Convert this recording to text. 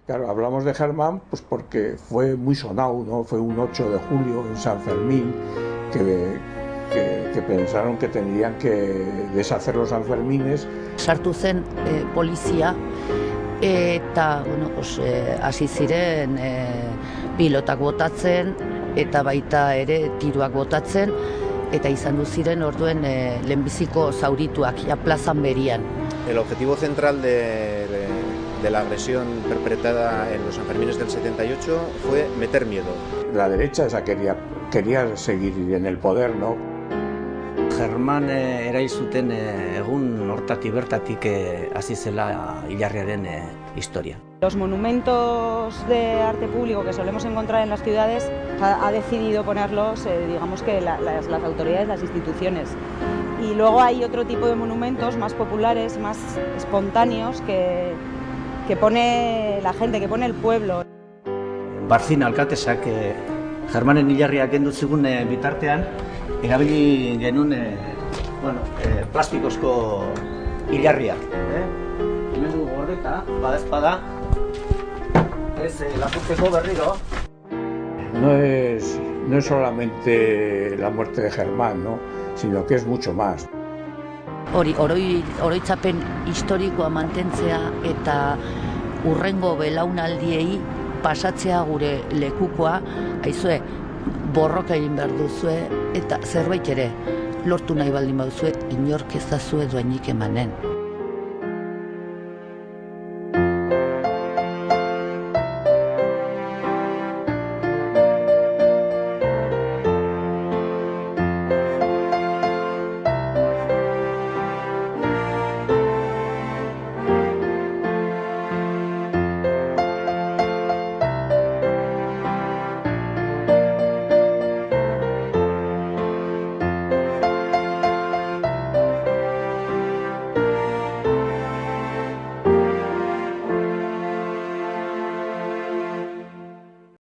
Claro, hablamos de Germán pues porque fue muy sonado, ¿no? Fue un 8 de julio en San Fermín que pensaron que tendrían que deshacer los Sanfermines. Sartu zen polizia eta hasi ziren pilotak botatzen eta baita ere tiroak botatzen eta izan du ziren orduen lehenbiziko zaurituak ja plazan berian. El objetivo central de la agresión perpetrada en los Sanfermines del 78 fue meter miedo. La derecha esa quería seguir en el poder, ¿no? Germán erail zuten egun hortatik bertatik hasi zela hilarriaren historia. Los monumentos de arte público que solemos encontrar en las ciudades ha decidido ponerlos, digamos que las autoridades, las instituciones. Y luego hay otro tipo de monumentos más populares, más espontáneos que pone la gente, que pone el pueblo. Barzin alkatesak Germanen hilarria kendu zigun bitartean, erabili genuen plastikozko hilarriak. Hemen dugu gordeta, badezpada, ez lapurtzeko berriro. No es solamente la muerte de Germán, ¿no? Sino que es mucho más. Oroitzapen historikoa mantentzea eta urrengo belaunaldiei pasatzea gure lekukoa, aizue, borroka egin behar duzue eta zerbait ere lortu nahi baldin baduzue inork ez dazue doainik emanen.